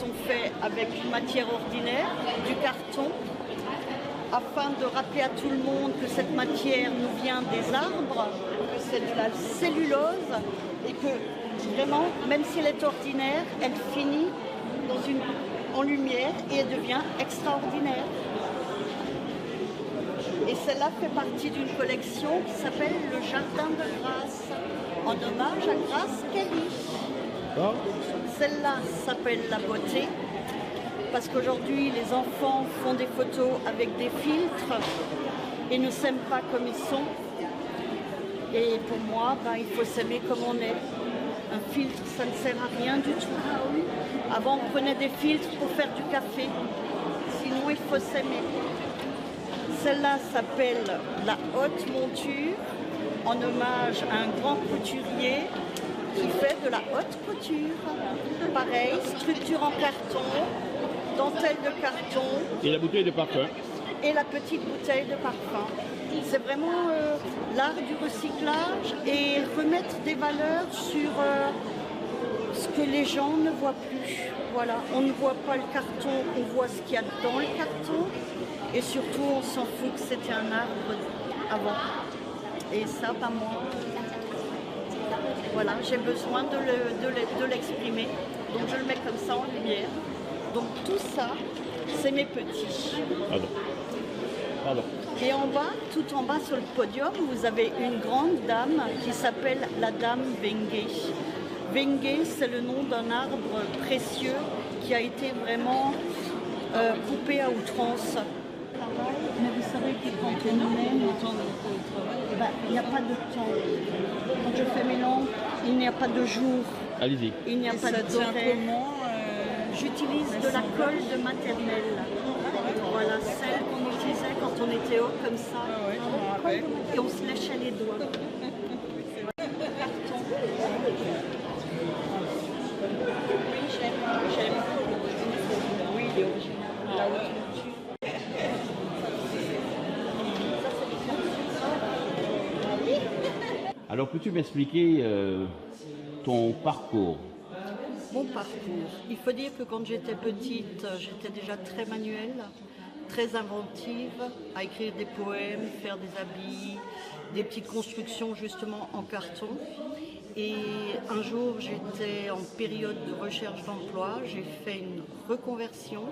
sont faits avec une matière ordinaire, du carton, afin de rappeler à tout le monde que cette matière nous vient des arbres, que c'est de la cellulose et que vraiment, même si elle est ordinaire, elle finit en lumière et elle devient extraordinaire. Et celle-là fait partie d'une collection qui s'appelle Le Jardin de Grace, en hommage à Grace Kelly. Oh. Celle-là s'appelle La Beauté, parce qu'aujourd'hui les enfants font des photos avec des filtres et ne s'aiment pas comme ils sont. Et pour moi, il faut s'aimer comme on est. Un filtre, ça ne sert à rien du tout. Avant, on prenait des filtres pour faire du café. Sinon, il faut s'aimer. Celle-là s'appelle La Haute Monture, en hommage à un grand couturier qui fait de la haute couture. Pareil, structure en carton, dentelle de carton. Et la bouteille de parfum. Et la petite bouteille de parfum. C'est vraiment l'art du recyclage et remettre des valeurs sur ce que les gens ne voient plus. Voilà, on ne voit pas le carton, on voit ce qu'il y a dans le carton. Et surtout, on s'en fout que c'était un arbre avant. Et ça, moi, voilà, j'ai besoin de l'exprimer. Donc je le mets comme ça en lumière. Donc tout ça, c'est mes petits. Pardon. Et en bas, tout en bas sur le podium, vous avez une grande dame qui s'appelle la dame Wenge. Wenge, c'est le nom d'un arbre précieux qui a été vraiment coupé à outrance. Mais vous savez que quand on aime, il n'y a pas de temps. Quand je fais mes lampes, il n'y a pas de jour. Allez-y. Il n'y a pas d'horaire. J'utilise de la colle de maternelle. Voilà, celle qu'on utilisait quand on était haut comme ça. Et on se léchait les doigts. Oui, j'aime. Oui, il est original. Alors, peux-tu m'expliquer ton parcours? Mon parcours. Il faut dire que quand j'étais petite, j'étais déjà très manuelle, très inventive, à écrire des poèmes, faire des habits, des petites constructions justement en carton. Et un jour, j'étais en période de recherche d'emploi, j'ai fait une reconversion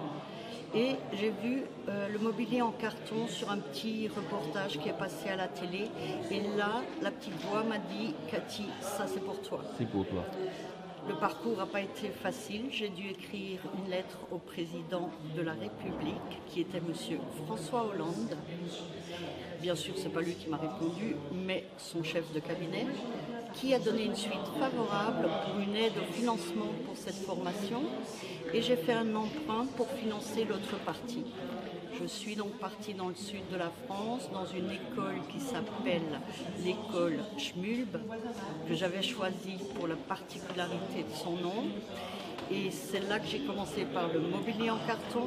et j'ai vu le mobilier en carton sur un petit reportage qui est passé à la télé. Et là, la petite voix m'a dit « Cathy, ça c'est pour toi ». C'est pour toi. Le parcours n'a pas été facile. J'ai dû écrire une lettre au président de la République, qui était M. François Hollande. Bien sûr, ce n'est pas lui qui m'a répondu, mais son chef de cabinet, qui a donné une suite favorable pour une aide au financement pour cette formation. Et j'ai fait un emprunt pour financer l'autre partie. Je suis donc partie dans le sud de la France, dans une école qui s'appelle l'école Schmulb, que j'avais choisie pour la particularité de son nom. Et c'est là que j'ai commencé par le mobilier en carton.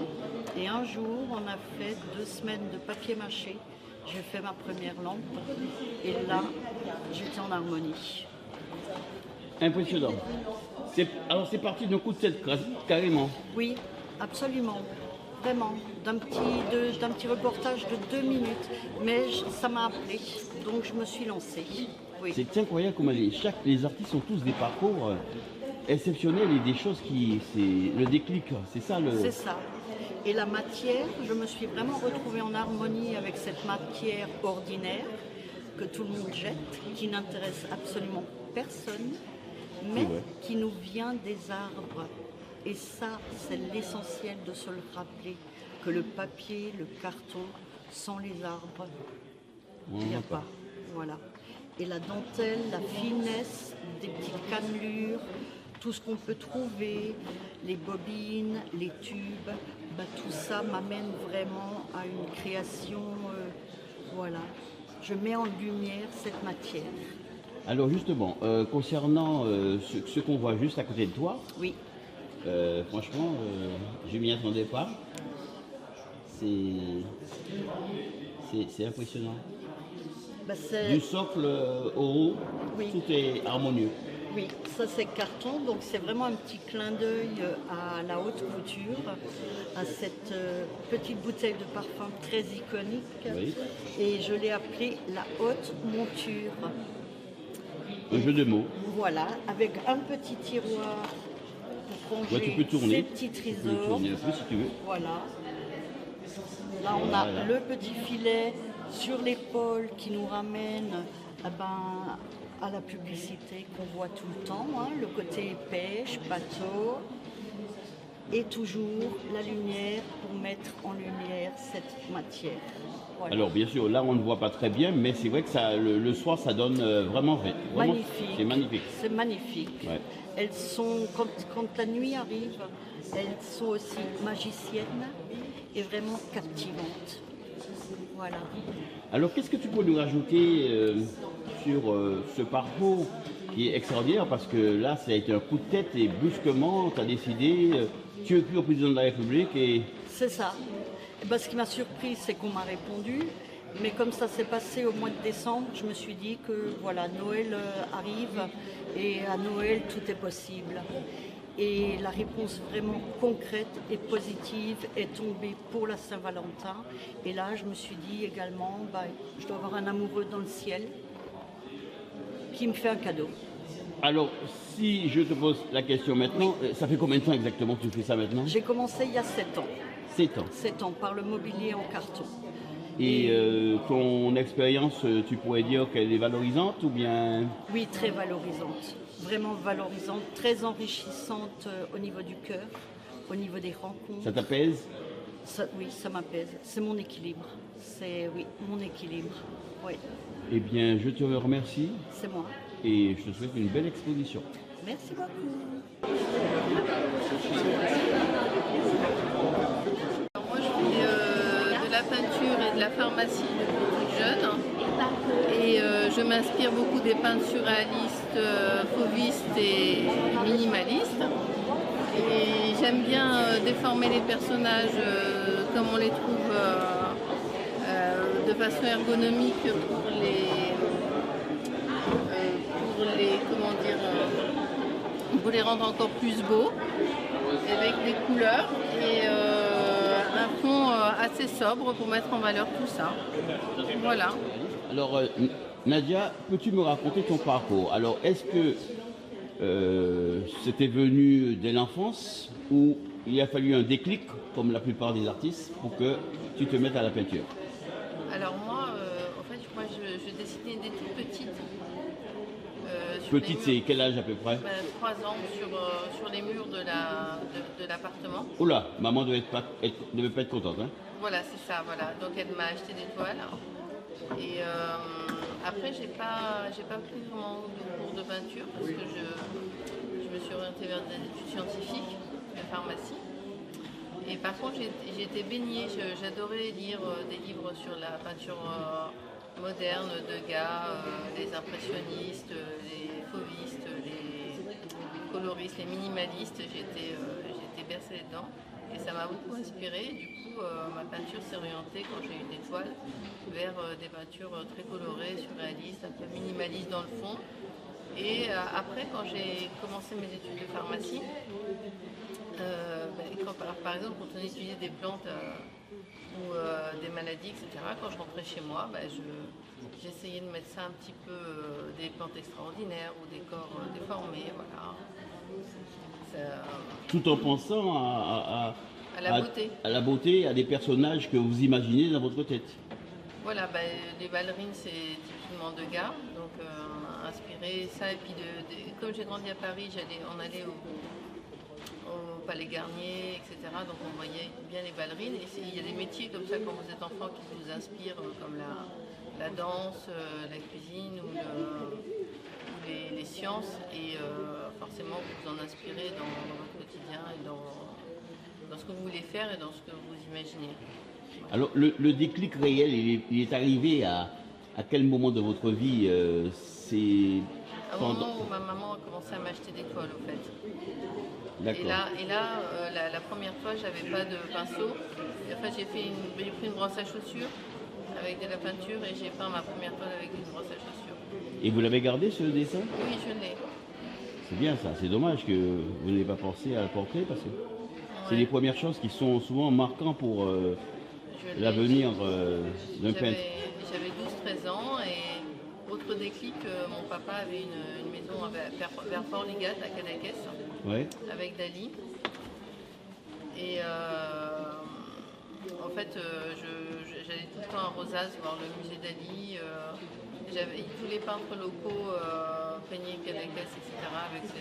Et un jour, on a fait 2 semaines de papier mâché. J'ai fait ma première lampe. Et là, j'étais en harmonie. Impressionnant. Alors, c'est parti d'un coup de tête, carrément. Oui, absolument. Vraiment, d'un petit reportage de 2 minutes. Mais ça m'a appelé, donc je me suis lancée. Oui. C'est incroyable comment les artistes ont tous des parcours exceptionnels et des choses c'est le déclic, c'est ça le... C'est ça. Et la matière, je me suis vraiment retrouvée en harmonie avec cette matière ordinaire que tout le monde jette, qui n'intéresse absolument personne, mais qui nous vient des arbres. Et ça, c'est l'essentiel de se le rappeler, que le papier, le carton, sans les arbres, il n'y a pas. Voilà. Et la dentelle, la finesse des petites cannelures, tout ce qu'on peut trouver, les bobines, les tubes, tout ça m'amène vraiment à une création, voilà. Je mets en lumière cette matière. Alors justement, concernant ce qu'on voit juste à côté de toi, oui. Franchement, je m'y attendais pas. C'est impressionnant. Du socle au haut, oui. Tout est harmonieux. Oui, ça c'est carton, donc c'est vraiment un petit clin d'œil à la haute couture, à cette petite bouteille de parfum très iconique. Oui. Et je l'ai appelée la haute monture. Un jeu de mots. Voilà, avec un petit tiroir pour ranger Ouais, tu peux tourner. ces petits Tu peux trésors. tourner un peu si tu veux. Voilà. Là, on a le petit filet sur l'épaule qui nous ramène à la publicité qu'on voit tout le temps, hein, le côté pêche, bateau, et toujours la lumière pour mettre en lumière cette matière. Voilà. Alors bien sûr, là on ne voit pas très bien, mais c'est vrai que ça, le soir ça donne vraiment, Magnifique. c'est magnifique. C'est magnifique. Ouais. Elles sont, quand la nuit arrive, elles sont aussi magiciennes et vraiment captivantes. Voilà. Alors qu'est-ce que tu peux nous rajouter sur ce parcours qui est extraordinaire, parce que là ça a été un coup de tête et brusquement tu as décidé, tu écris au président de la République et... C'est ça. Et ben, ce qui m'a surpris, c'est qu'on m'a répondu. Mais comme ça s'est passé au mois de décembre, je me suis dit que voilà, Noël arrive et à Noël tout est possible. Et la réponse vraiment concrète et positive est tombée pour la Saint-Valentin. Et là, je me suis dit également, je dois avoir un amoureux dans le ciel qui me fait un cadeau. Alors, si je te pose la question maintenant, ça fait combien de temps exactement que tu fais ça maintenant? J'ai commencé il y a 7 ans. 7 ans. 7 ans, par le mobilier en carton. Et ton expérience, tu pourrais dire qu'elle est valorisante ou bien... Oui, très valorisante. Vraiment valorisante, très enrichissante au niveau du cœur, au niveau des rencontres. Ça t'apaise? Oui, ça m'apaise. C'est mon équilibre. C'est, oui, mon équilibre. Oui. Eh bien, je te remercie C'est moi. et je te souhaite une belle exposition. Merci beaucoup. Alors moi, je fais de la peinture et de la pharmacie depuis toute jeune. Et je m'inspire beaucoup des peintres surréalistes, fauvistes et minimalistes. Et j'aime bien déformer les personnages comme on les trouve de façon ergonomique pour les rendre encore plus beaux, avec des couleurs et un fond assez sobre pour mettre en valeur tout ça. Voilà. Alors, Nadia, peux-tu me raconter ton parcours? Alors, est-ce que c'était venu dès l'enfance ou il a fallu un déclic, comme la plupart des artistes, pour que tu te mettes à la peinture? Alors moi, je dessinais dès toute petite. Petite, c'est quel âge à peu près? 3 ans sur les murs de l'appartement. Oula, maman devait pas être contente, hein? Voilà, c'est ça, voilà. Donc elle m'a acheté des toiles. Et après, j'ai pas pris vraiment de cours de peinture parce que je me suis orientée vers des études scientifiques, de pharmacie. Et par contre, j'ai été baignée, j'adorais lire des livres sur la peinture moderne, Degas, les impressionnistes, les fauvistes, les coloristes, les minimalistes. J'étais bercée dedans. Et ça m'a beaucoup inspirée. Du coup, ma peinture s'est orientée, quand j'ai eu des toiles, vers des peintures très colorées, surréalistes, un peu minimalistes dans le fond. Et après, quand j'ai commencé mes études de pharmacie, par exemple, quand on étudiait des plantes ou des maladies, etc., quand je rentrais chez moi, j'essayais de mettre ça un petit peu des plantes extraordinaires ou des corps déformés. Voilà. Tout en pensant à la beauté. À la beauté, à des personnages que vous imaginez dans votre tête. Voilà, les ballerines, c'est typiquement Degas, donc inspiré ça. Et puis, comme j'ai grandi à Paris, on allait au Palais Garnier, etc. Donc on voyait bien les ballerines. Et il y a des métiers comme ça quand vous êtes enfant qui vous inspirent, comme la danse, la cuisine ou les sciences. Et forcément, vous vous en inspirez dans votre quotidien et dans ce que vous voulez faire et dans ce que vous imaginez. Alors le déclic réel, il est arrivé à quel moment de votre vie? Au moment où ma maman a commencé à m'acheter des toiles, au fait. D'accord. Et là, la première fois, j'avais pas de pinceau. Et en fait, j'ai pris une brosse à chaussures avec de la peinture et j'ai peint ma première toile avec une brosse à chaussures. Et vous l'avez gardé, ce dessin? Oui, je l'ai. c'est bien ça. C'est dommage que vous n'ayez pas pensé à le portrait parce que c'est les premières choses qui sont souvent marquantes pour l'avenir d'un peintre. J'avais 12-13 ans et autre déclic, mon papa avait une maison vers Port-Ligat à Cadaqués avec Dali. Et en fait, j'allais tout le temps à Rosas voir le musée Dali. Tous les peintres locaux peignaient Cadaqués, etc. avec ce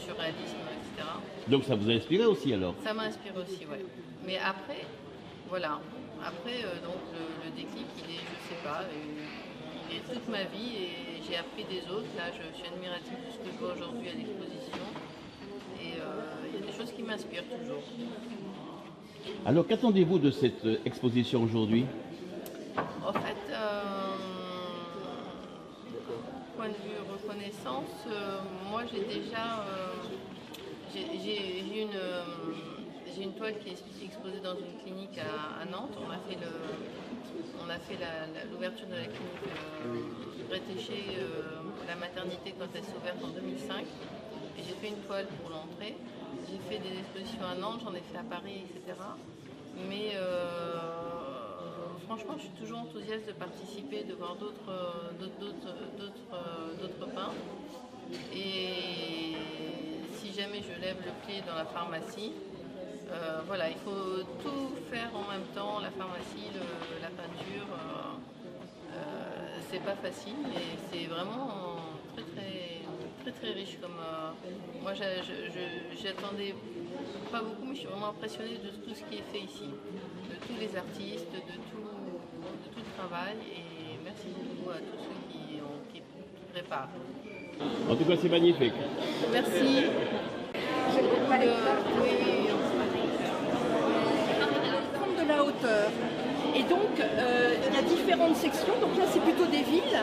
surréalisme, etc. Donc ça vous a inspiré aussi alors? Ça m'a inspiré aussi, ouais. Mais après, voilà. Après, donc le déclic, il est, je sais pas, il est toute ma vie et j'ai appris des autres. Là, je suis admirative de ce que je vois aujourd'hui à l'exposition. Et il y a des choses qui m'inspirent toujours. Alors, qu'attendez-vous de cette exposition aujourd'hui? En fait, point de vue reconnaissance, moi j'ai déjà j'ai une toile qui est exposée dans une clinique à Nantes. On a fait l'ouverture de la clinique Bretéché, la maternité quand elle s'est ouverte en 2005. Et j'ai fait une toile pour l'entrée. J'ai fait des expositions à Nantes, j'en ai fait à Paris, etc. Mais franchement, je suis toujours enthousiaste de participer, de voir d'autres peintres. Et si jamais je lève le pied dans la pharmacie, voilà, il faut tout faire en même temps, la pharmacie, la peinture. C'est pas facile, mais c'est vraiment très riche. Comme moi, j'attendais pas beaucoup, mais je suis vraiment impressionnée de tout ce qui est fait ici, de tous les artistes, de tout le travail. Et merci beaucoup à tous ceux qui préparent. En tout cas, c'est magnifique. Merci. Prendre de la hauteur. Et donc, il y a différentes sections. Donc là, c'est plutôt des villes.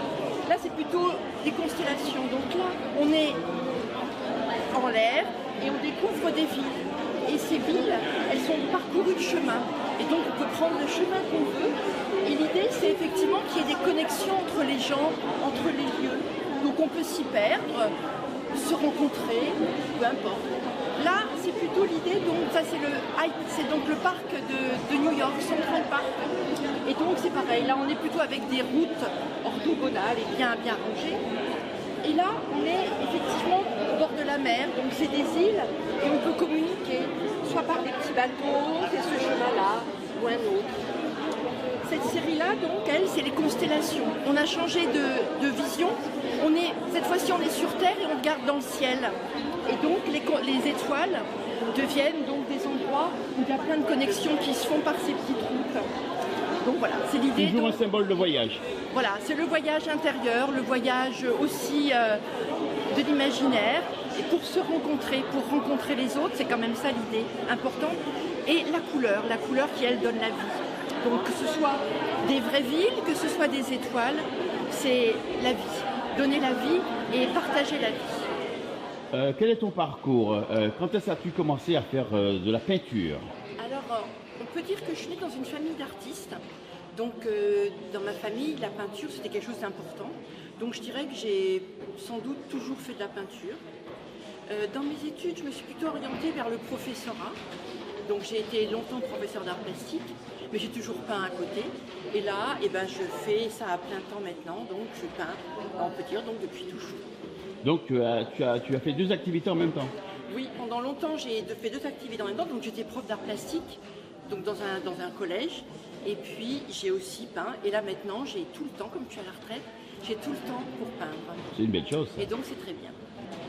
Là, c'est plutôt des constellations. Donc là, on est en l'air et on découvre des villes. Et ces villes, elles sont parcourues de chemins. Et donc, on peut prendre le chemin qu'on veut. Et l'idée, c'est effectivement qu'il y ait des connexions entre les gens, entre les lieux. Donc, on peut s'y perdre, se rencontrer, peu importe. Là, c'est plutôt l'idée, donc ça c'est donc le parc de New York, Central Park. Et donc c'est pareil, là on est plutôt avec des routes orthogonales et bien rangées. Et là, on est effectivement au bord de la mer, donc c'est des îles et on peut communiquer, soit par des petits bateaux, c'est ce chemin-là ou un autre. Cette série-là, donc, elle, c'est les constellations. On a changé de vision. Cette fois-ci, on est sur Terre et on regarde dans le ciel. Et donc, les étoiles deviennent donc des endroits où il y a plein de connexions qui se font par ces petites routes. Donc voilà, c'est l'idée. Toujours un symbole de voyage. Voilà, c'est le voyage intérieur, le voyage aussi de l'imaginaire. Et pour se rencontrer, pour rencontrer les autres, c'est quand même ça l'idée importante. Et la couleur qui, elle, donne la vie. Donc que ce soit des vraies villes, que ce soit des étoiles, c'est la vie. Donner la vie et partager la vie. Quel est ton parcours? Quand est-ce que tu as commencé à faire de la peinture? Alors, on peut dire que je suis née dans une famille d'artistes. Donc, dans ma famille, la peinture, c'était quelque chose d'important. Donc, je dirais que j'ai sans doute toujours fait de la peinture. Dans mes études, je me suis plutôt orientée vers le professorat. Donc, j'ai été longtemps professeur d'art plastique, mais j'ai toujours peint à côté. Et là, je fais ça à plein temps maintenant. Donc, je peins, on peut dire, donc depuis toujours. Donc, tu as fait deux activités en même temps? Oui, pendant longtemps, j'ai fait deux activités en même temps. Donc, j'étais prof d'art plastique, donc dans un collège. Et puis, j'ai aussi peint. Et là, maintenant, j'ai tout le temps, comme tu es à la retraite, j'ai tout le temps pour peindre. C'est une belle chose. Et donc, c'est très bien.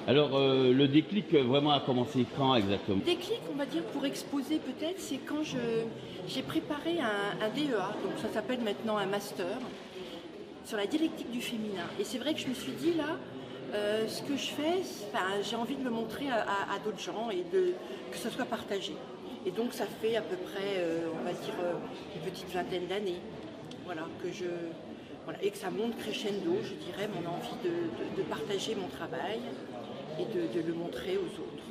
Alors, le déclic vraiment a commencé quand exactement? Le déclic, on va dire, pour exposer peut-être, c'est quand j'ai préparé un DEA. Donc, ça s'appelle maintenant un master sur la dialectique du féminin. Et c'est vrai que je me suis dit, là, ce que je fais, j'ai envie de le montrer à d'autres gens et que ça soit partagé. Et donc ça fait à peu près, on va dire, une petite vingtaine d'années, voilà, et que ça monte crescendo, je dirais, mon envie de partager mon travail et de le montrer aux autres.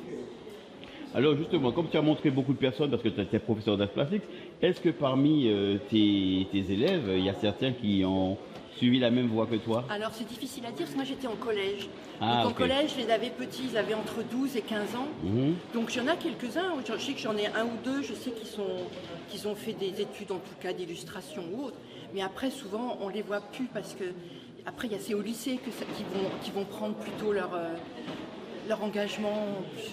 Alors justement, comme tu as montré beaucoup de personnes, parce que tu étais professeur d'art plastique, est-ce que parmi tes élèves, il y a certains qui ont suivi la même voie que toi? Alors c'est difficile à dire parce que moi j'étais en collège. Ah, Donc en ok. collège, je les avais petits, ils avaient entre 12 et 15 ans. Mhm. Donc il y en a quelques-uns, je sais que j'en ai un ou deux, je sais qu'ils ont fait des études en tout cas d'illustration ou autre. Mais après souvent on les voit plus parce que après il y a c'est au lycée qui vont prendre plutôt leur engagement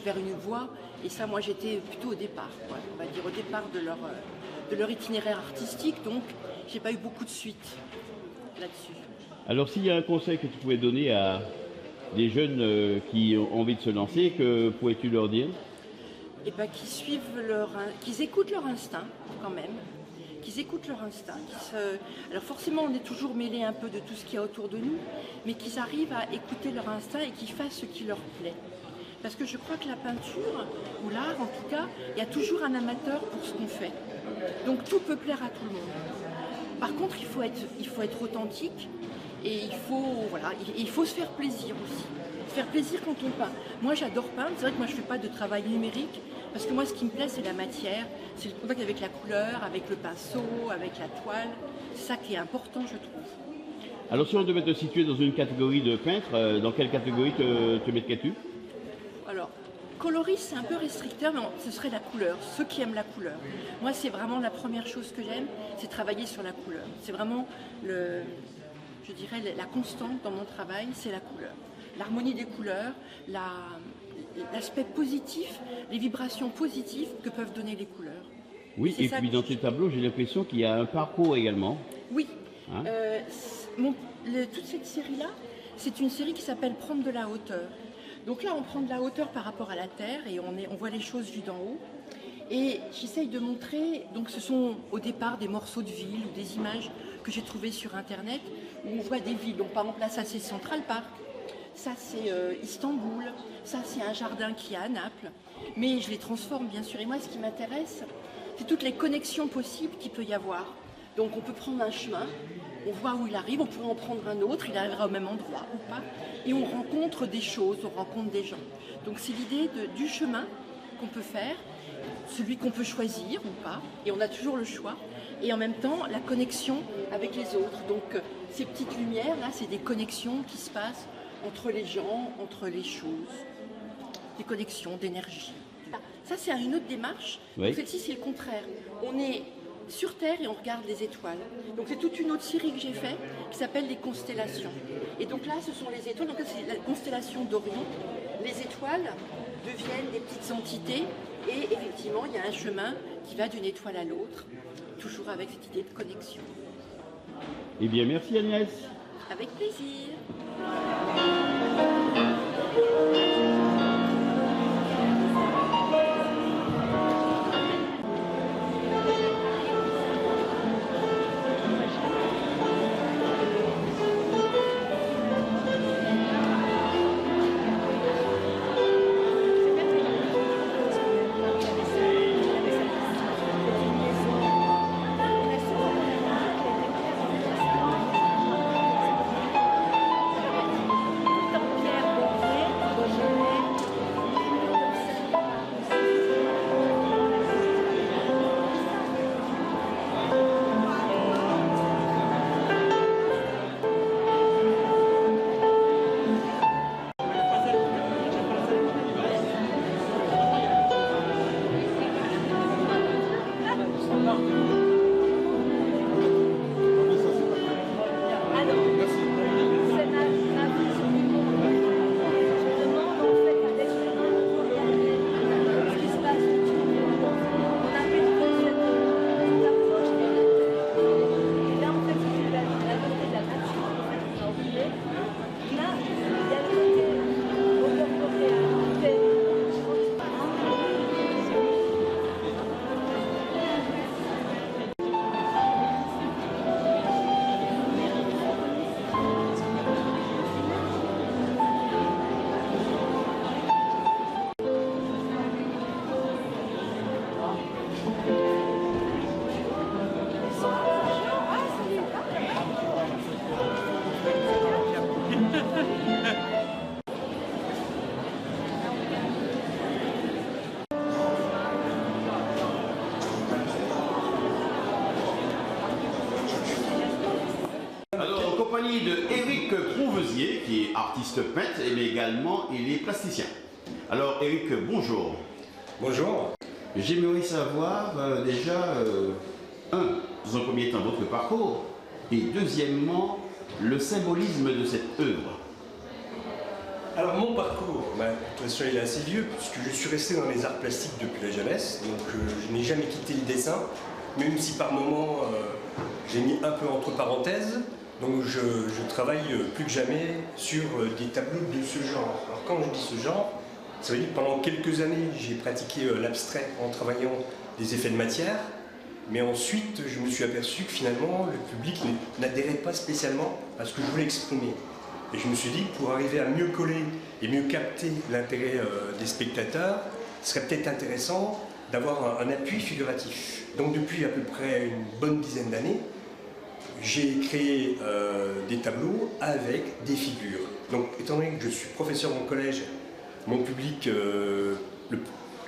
vers une voie. Et ça moi j'étais plutôt au départ, quoi. On va dire au départ de leur itinéraire artistique, donc j'ai pas eu beaucoup de suite là-dessus. Alors s'il y a un conseil que tu pouvais donner à des jeunes qui ont envie de se lancer, que pourrais-tu leur dire? Et ben, qu'ils écoutent leur instinct quand même, qu'ils écoutent leur instinct. Alors forcément, on est toujours mêlé un peu de tout ce qu'il y a autour de nous, mais qu'ils arrivent à écouter leur instinct et qu'ils fassent ce qui leur plaît. Parce que je crois que la peinture, ou l'art en tout cas, il y a toujours un amateur pour ce qu'on fait. Donc tout peut plaire à tout le monde. Par contre, il faut être authentique et il faut se faire plaisir aussi. Se faire plaisir quand on peint. Moi, j'adore peindre. C'est vrai que moi, je ne fais pas de travail numérique parce que moi, ce qui me plaît, c'est la matière, c'est le contact avec la couleur, avec le pinceau, avec la toile. C'est ça qui est important, je trouve. Alors si on devait te situer dans une catégorie de peintre, dans quelle catégorie te mettrais-tu? Alors, coloriste, c'est un peu restricteur, mais ce serait la couleur, ceux qui aiment la couleur. Moi, c'est vraiment la première chose que j'aime, c'est travailler sur la couleur. C'est vraiment, je dirais, la constante dans mon travail, c'est la couleur. L'harmonie des couleurs, l'aspect positif, les vibrations positives que peuvent donner les couleurs. Oui, et puis dans tes tableaux, j'ai l'impression qu'il y a un parcours également. Oui. Hein? Toute cette série-là, c'est une série qui s'appelle Prendre de la hauteur. Donc là, on prend de la hauteur par rapport à la Terre et on voit les choses vues d'en haut. Et j'essaye de montrer, donc ce sont au départ des morceaux de ville ou des images que j'ai trouvées sur Internet où on voit des villes. Donc par exemple là, ça c'est Central Park, ça c'est Istanbul, ça c'est un jardin qui est à Naples. Mais je les transforme bien sûr. Et moi, ce qui m'intéresse, c'est toutes les connexions possibles qu'il peut y avoir. Donc on peut prendre un chemin, on voit où il arrive, on pourrait en prendre un autre, il arrivera au même endroit ou pas. Et on rencontre des choses, on rencontre des gens. Donc c'est l'idée du chemin qu'on peut faire, celui qu'on peut choisir ou pas, et on a toujours le choix. Et en même temps, la connexion avec les autres. Donc ces petites lumières, là, c'est des connexions qui se passent entre les gens, entre les choses. Des connexions d'énergie. Ça, c'est une autre démarche. Oui. Donc celle-ci, c'est le contraire. On est sur Terre et on regarde les étoiles. Donc c'est toute une autre série que j'ai faite qui s'appelle les constellations. Et donc là, ce sont les étoiles. Donc là, c'est la constellation d'Orion. Les étoiles deviennent des petites entités et effectivement, il y a un chemin qui va d'une étoile à l'autre, toujours avec cette idée de connexion. Eh bien, merci Agnès. Avec plaisir. Pierre Bourget, Alors, en compagnie de Éric Prouvezier, qui est artiste peintre, mais également il est plasticien. Alors, Éric, bonjour. Bonjour. J'aimerais savoir déjà, dans un premier temps, votre parcours, et deuxièmement, le symbolisme de cette œuvre. Alors mon parcours, de toute façon il est assez vieux puisque je suis resté dans les arts plastiques depuis la jeunesse, donc je n'ai jamais quitté le dessin, même si par moments j'ai mis un peu entre parenthèses, donc je travaille plus que jamais sur des tableaux de ce genre. Alors quand je dis ce genre, ça veut dire que pendant quelques années j'ai pratiqué l'abstrait en travaillant des effets de matière, mais ensuite je me suis aperçu que finalement le public n'adhérait pas spécialement à ce que je voulais exprimer. Et je me suis dit que pour arriver à mieux coller et mieux capter l'intérêt des spectateurs, ce serait peut-être intéressant d'avoir un appui figuratif. Donc depuis à peu près une bonne dizaine d'années, j'ai créé des tableaux avec des figures. Donc étant donné que je suis professeur en collège, mon public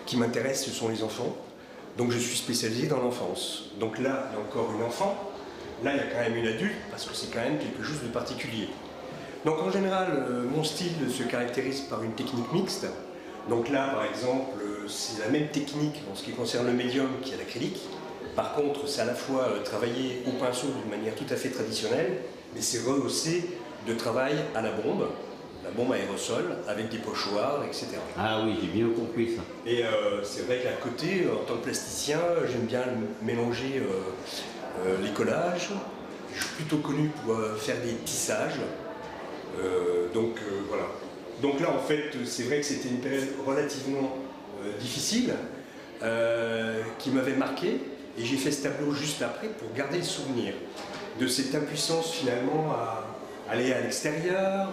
qui m'intéresse, ce sont les enfants. Donc je suis spécialisé dans l'enfance. Donc là, il y a encore une enfant. Là, il y a quand même une adulte, parce que c'est quand même quelque chose de particulier. Donc en général, mon style se caractérise par une technique mixte. Donc là, par exemple, c'est la même technique en ce qui concerne le médium qui est l'acrylique. Par contre, c'est à la fois travaillé au pinceau d'une manière tout à fait traditionnelle, mais c'est rehaussé de travail à la bombe aérosol, avec des pochoirs, etc. Ah oui, j'ai bien compris ça. Et c'est vrai qu'à côté, en tant que plasticien, j'aime bien mélanger les collages. Je suis plutôt connu pour faire des tissages. Voilà. Donc là, en fait, c'est vrai que c'était une période relativement difficile, qui m'avait marqué, et j'ai fait ce tableau juste après pour garder le souvenir de cette impuissance finalement à aller à l'extérieur.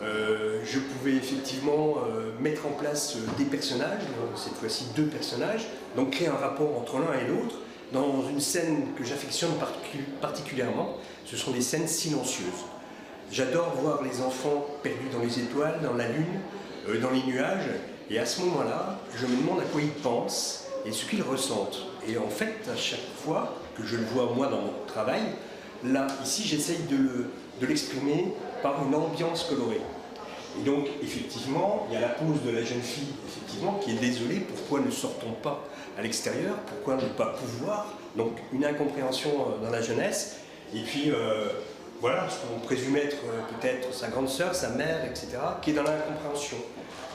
Je pouvais effectivement mettre en place des personnages, cette fois-ci 2 personnages, donc créer un rapport entre l'un et l'autre dans une scène que j'affectionne particulièrement. Ce sont des scènes silencieuses. J'adore voir les enfants perdus dans les étoiles, dans la lune, dans les nuages, et à ce moment-là, je me demande à quoi ils pensent et ce qu'ils ressentent. Et en fait, à chaque fois que je le vois moi dans mon travail, là, ici, j'essaye de l'exprimer par une ambiance colorée. Et donc, effectivement, il y a la pose de la jeune fille, effectivement, qui est désolée, pourquoi ne sort-on pas à l'extérieur, pourquoi ne pas pouvoir, donc une incompréhension dans la jeunesse, et puis voilà, ce qu'on présume être peut-être sa grande sœur, sa mère, etc., qui est dans l'incompréhension.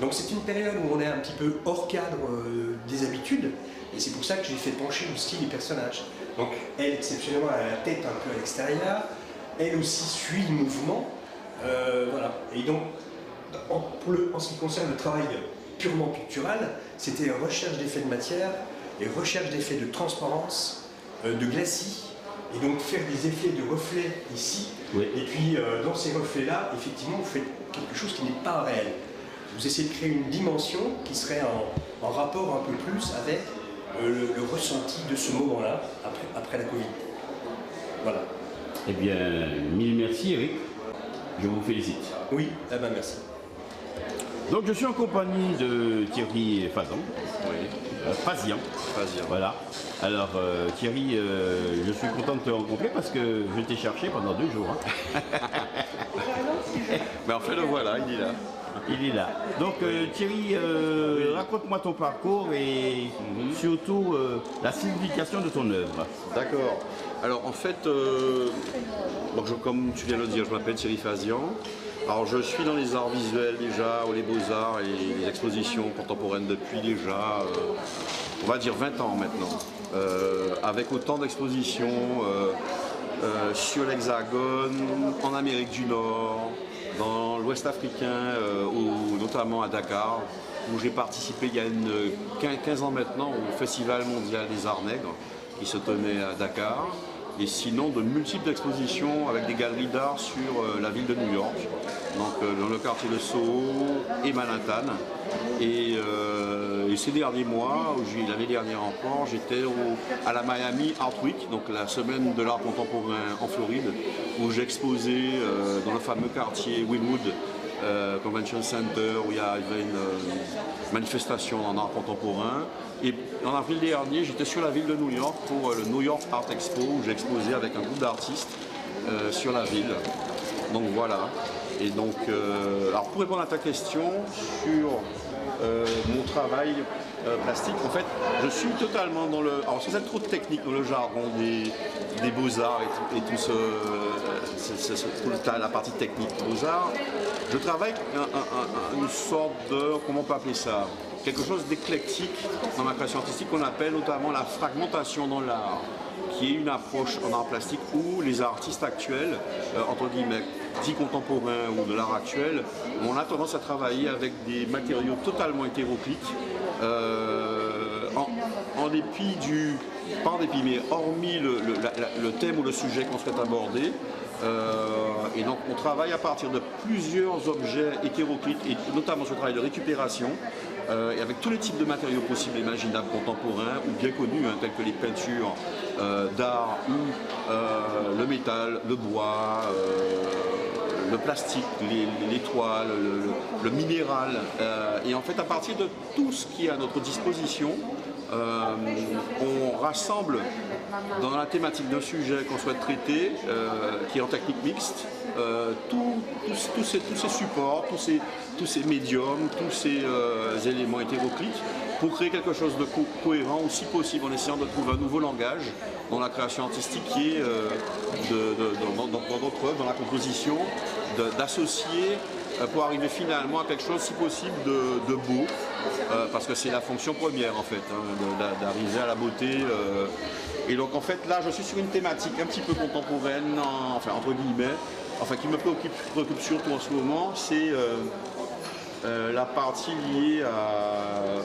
Donc c'est une période où on est un petit peu hors cadre des habitudes, et c'est pour ça que j'ai fait pencher aussi les personnages. Donc elle, exceptionnellement, elle a la tête un peu à l'extérieur, elle aussi suit le mouvement, voilà. Et donc, en ce qui concerne le travail purement pictural, c'était recherche d'effets de matière et recherche d'effets de transparence, de glacis, et donc faire des effets de reflets ici, oui. Et puis dans ces reflets-là, effectivement, vous faites quelque chose qui n'est pas réel. Vous essayez de créer une dimension qui serait en rapport un peu plus avec le ressenti de ce moment-là, après la Covid. Voilà. Eh bien, mille merci Eric, je vous félicite. Oui, eh ben merci. Donc je suis en compagnie de Thierry Fazan. Oui. Fazian. Voilà. Alors Thierry, je suis content de te rencontrer parce que je t'ai cherché pendant 2 jours. Hein. Mais en fait le voilà, il est là. Il est là. Donc Thierry, raconte-moi ton parcours et surtout la signification de ton œuvre. D'accord. Alors en fait, comme tu viens de le dire, je m'appelle Thierry Fazian. Alors je suis dans les arts visuels déjà, ou les beaux-arts et les expositions contemporaines depuis déjà, on va dire 20 ans maintenant. Avec autant d'expositions sur l'Hexagone, en Amérique du Nord, dans l'Ouest africain, ou notamment à Dakar, où j'ai participé il y a 15 ans maintenant au Festival mondial des arts nègres qui se tenait à Dakar. Et sinon de multiples expositions avec des galeries d'art sur la ville de New York, donc dans le quartier de Soho et Manhattan. Et ces derniers mois, l'année dernière encore, j'étais à la Miami Art Week, donc la semaine de l'art contemporain en Floride, où j'exposais dans le fameux quartier Wynwood Convention Center, où il y avait une manifestation en art contemporain. Et en avril dernier, j'étais sur la ville de New York pour le New York Art Expo, où j'ai exposé avec un groupe d'artistes sur la ville. Donc voilà. Et donc, alors pour répondre à ta question sur mon travail plastique, en fait, je suis totalement dans le... Alors sans être trop technique dans le jargon des beaux-arts et tout la partie technique des beaux-arts, je travaille une sorte de... Comment on peut appeler ça? Quelque chose d'éclectique dans ma création artistique qu'on appelle notamment la fragmentation dans l'art, qui est une approche en art plastique où les artistes actuels, entre guillemets, dits contemporains ou de l'art actuel, on a tendance à travailler avec des matériaux totalement hétéroclites, en dépit du... Pas en dépit, mais hormis le thème ou le sujet qu'on souhaite aborder. Et donc on travaille à partir de plusieurs objets hétéroclites, et notamment sur le travail de récupération, et avec tous les types de matériaux possibles et imaginables contemporains ou bien connus, hein, tels que les peintures d'art ou le métal, le bois, le plastique, les toiles, le minéral. Et en fait, à partir de tout ce qui est à notre disposition, on rassemble dans la thématique d'un sujet qu'on souhaite traiter, qui est en technique mixte, tous ces supports, tous ces médiums, tous ces éléments hétéroclites, pour créer quelque chose de cohérent, aussi possible, en essayant de trouver un nouveau langage dans la création artistique, qui est dans notre œuvre, dans la composition, d'associer pour arriver finalement à quelque chose, si possible, de beau, parce que c'est la fonction première en fait, hein, d'arriver à la beauté. Et donc en fait là je suis sur une thématique un petit peu contemporaine, enfin entre guillemets, enfin qui me préoccupe surtout en ce moment, c'est la partie liée à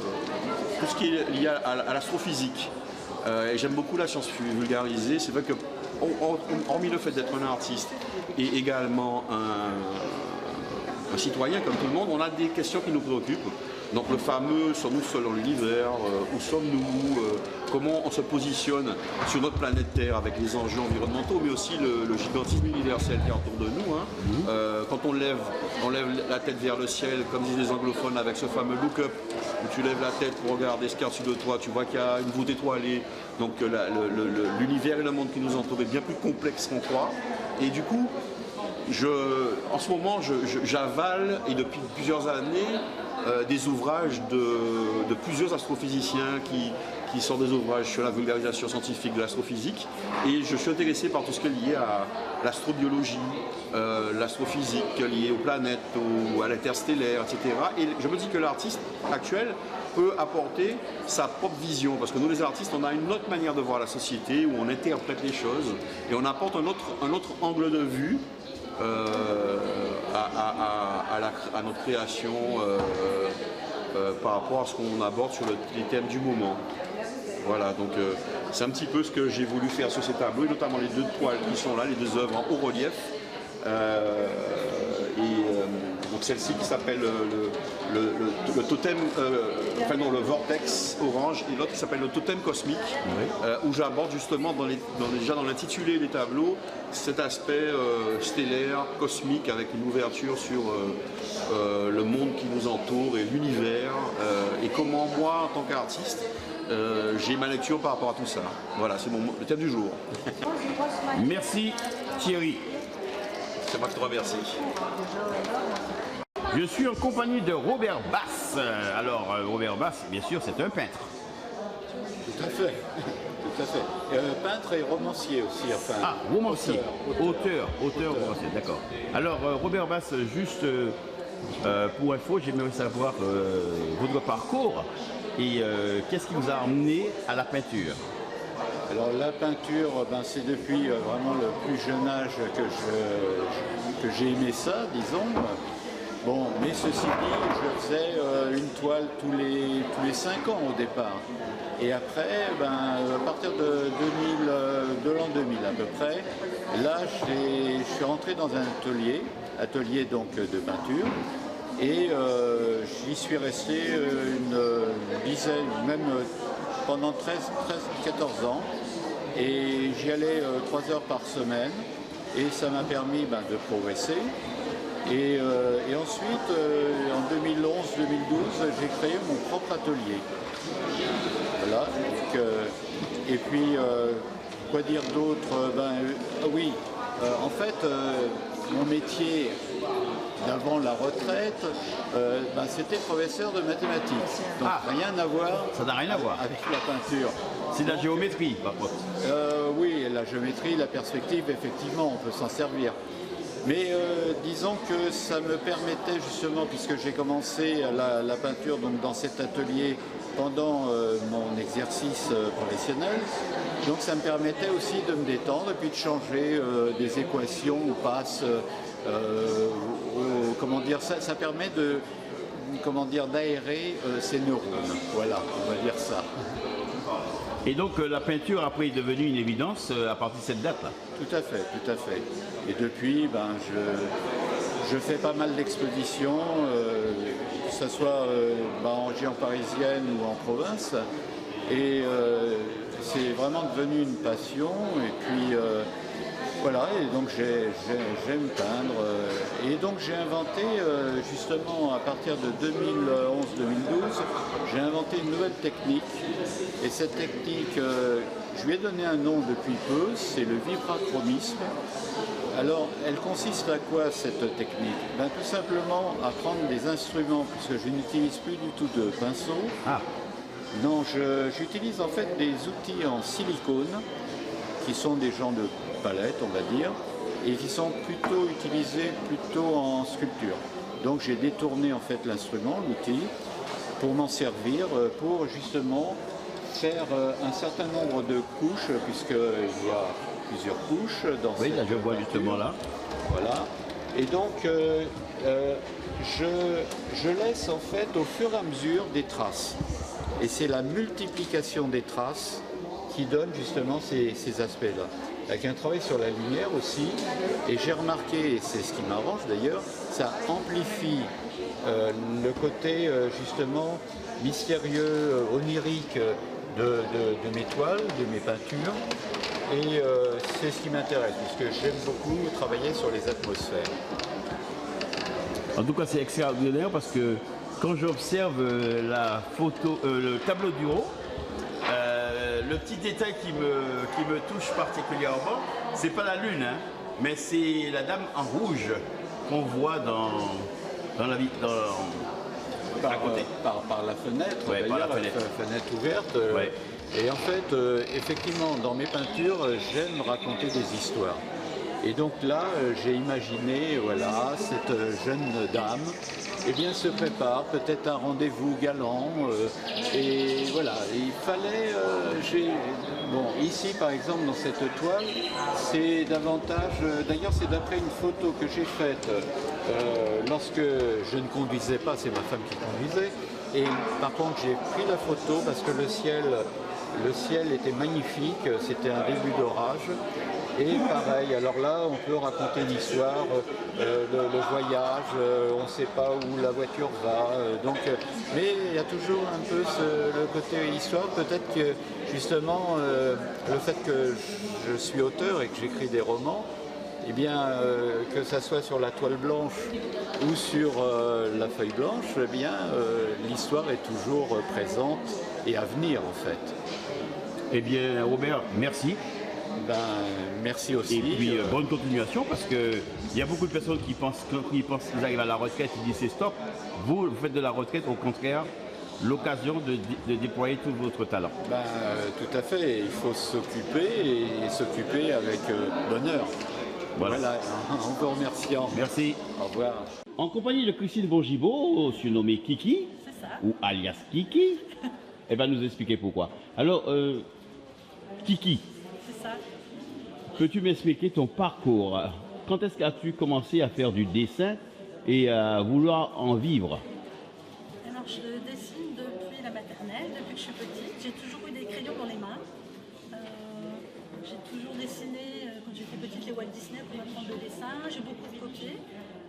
tout ce qui est lié à l'astrophysique. Et j'aime beaucoup la science vulgarisée. C'est vrai que, hormis le fait d'être un artiste et également un citoyen comme tout le monde, on a des questions qui nous préoccupent. Donc le fameux, sommes-nous seuls dans l'univers, où sommes-nous, comment on se positionne sur notre planète Terre avec les enjeux environnementaux, mais aussi le gigantisme universel qui est autour de nous. Hein. Quand on lève la tête vers le ciel, comme disent les anglophones, avec ce fameux look-up, où tu lèves la tête pour regarder ce qu'il y a au-dessus de toi, tu vois qu'il y a une voûte étoilée, donc l'univers et le monde qui nous entoure est bien plus complexe qu'on croit. Et du coup, en ce moment, j'avale, et depuis plusieurs années, des ouvrages de plusieurs astrophysiciens qui sont des ouvrages sur la vulgarisation scientifique de l'astrophysique, et je suis intéressé par tout ce qui est lié à l'astrobiologie, l'astrophysique liée aux planètes, à l'interstellaire, etc. Et je me dis que l'artiste actuel peut apporter sa propre vision, parce que nous les artistes, on a une autre manière de voir la société, où on interprète les choses, et on apporte un autre angle de vue à notre création par rapport à ce qu'on aborde sur les thèmes du moment. Voilà, donc c'est un petit peu ce que j'ai voulu faire sur ces tableaux, et notamment les deux toiles qui sont là, les deux œuvres en haut relief. Donc celle-ci qui s'appelle le totem, le vortex orange, et l'autre qui s'appelle le totem cosmique, oui. Où j'aborde justement déjà dans l'intitulé des tableaux cet aspect stellaire, cosmique, avec une ouverture sur le monde qui nous entoure et l'univers, et comment moi, en tant qu'artiste, j'ai ma lecture par rapport à tout ça. Voilà, c'est le thème du jour. Merci Thierry. C'est moi qui te remercie. Je suis en compagnie de Robert Bass. Alors, Robert Bass, bien sûr, c'est un peintre. Tout à fait. Tout à fait. Peintre et romancier aussi. Enfin, ah, romancier. Auteur, romancier, d'accord. Alors, Robert Bass, juste pour info, j'aimerais savoir votre parcours et qu'est-ce qui vous a amené à la peinture? Alors la peinture, c'est depuis vraiment le plus jeune âge que j'ai aimé ça, disons. Bon, mais ceci dit, je faisais une toile tous les 5 ans au départ. Et après, à partir de l'an 2000 à peu près, là je suis rentré dans un atelier donc de peinture. Et j'y suis resté une dizaine, même pendant 13-14 ans, et j'y allais 3 heures par semaine, et ça m'a permis de progresser. Et ensuite, en 2011-2012, j'ai créé mon propre atelier. Voilà. Donc, et puis, quoi dire d'autre? Oui, En fait, mon métier d'avant la retraite, c'était professeur de mathématiques. Donc rien à voir. Ça n'a rien à voir avec la peinture. C'est de la géométrie, par contre. Oui, la géométrie, la perspective, effectivement, on peut s'en servir. Mais disons que ça me permettait justement, puisque j'ai commencé la peinture donc, dans cet atelier pendant mon exercice professionnel, donc ça me permettait aussi de me détendre et puis de changer des équations ou passes. Comment dire, ça permet de d'aérer ses neurones. Voilà, on va dire ça. Et donc la peinture après est devenue une évidence à partir de cette date-là. Tout à fait, tout à fait. Et depuis, je fais pas mal d'expositions, que ce soit en région parisienne ou en province. Et c'est vraiment devenu une passion. Et puis voilà, et donc j'aime peindre. Et donc j'ai inventé, justement à partir de 2011-2012, j'ai inventé une nouvelle technique. Et cette technique, je lui ai donné un nom depuis peu, c'est le vibrachromisme. Alors, elle consiste à quoi cette technique? Tout simplement à prendre des instruments, puisque je n'utilise plus du tout de pinceau. Non, j'utilise en fait des outils en silicone, qui sont des genres de palettes, on va dire, et qui sont plutôt utilisés en sculpture. Donc j'ai détourné en fait l'instrument, l'outil, pour m'en servir, pour justement faire un certain nombre de couches, puisqu'il y a plusieurs couches dans cette là je vois justement là. Voilà. Et donc je laisse en fait au fur et à mesure des traces. Et c'est la multiplication des traces qui donne justement ces aspects-là. Avec un travail sur la lumière aussi, et j'ai remarqué, et c'est ce qui m'arrange d'ailleurs, ça amplifie le côté justement mystérieux, onirique de mes toiles, de mes peintures, et c'est ce qui m'intéresse, puisque j'aime beaucoup travailler sur les atmosphères. En tout cas, c'est extraordinaire parce que quand j'observe la photo, le tableau du haut, le petit détail qui me touche particulièrement, c'est pas la lune, hein, mais c'est la dame en rouge qu'on voit dans la vie, à côté. Par la fenêtre, ouais, par la fenêtre ouverte. Ouais. Et en fait, effectivement, dans mes peintures, j'aime raconter des histoires. Et donc là, j'ai imaginé, voilà, cette jeune dame, eh bien, se prépare peut-être un rendez-vous galant. Et voilà, il fallait... bon, ici, par exemple, dans cette toile, c'est davantage... D'ailleurs, c'est d'après une photo que j'ai faite lorsque je ne conduisais pas, c'est ma femme qui conduisait. Et par contre, j'ai pris la photo parce que le ciel était magnifique, c'était un début d'orage. Et pareil, alors là, on peut raconter l'histoire, le voyage, on ne sait pas où la voiture va. Mais il y a toujours un peu le côté histoire. Peut-être que justement, le fait que je suis auteur et que j'écris des romans, eh bien, que ça soit sur la toile blanche ou sur la feuille blanche, eh bien, l'histoire est toujours présente et à venir en fait. Eh bien, Robert, merci. Merci aussi. Et puis bonne continuation parce qu'il y a beaucoup de personnes qui pensent qu'ils arrivent à la retraite, ils disent c'est stop. Vous faites de la retraite au contraire l'occasion de déployer tout votre talent. Tout à fait, il faut s'occuper et s'occuper avec bonheur. Voilà, en vous remerciant. Merci. Au revoir. En compagnie de Christine Bongibaud, surnommée Kiki, ou alias Kiki, elle va nous expliquer pourquoi. Alors, Kiki, peux-tu m'expliquer ton parcours? Quand est-ce qu'as-tu commencé à faire du dessin et à vouloir en vivre? Alors, je dessine depuis la maternelle, depuis que je suis petite. J'ai toujours eu des crayons dans les mains. J'ai toujours dessiné, quand j'étais petite, les Walt Disney pour apprendre le dessin. J'ai beaucoup copié.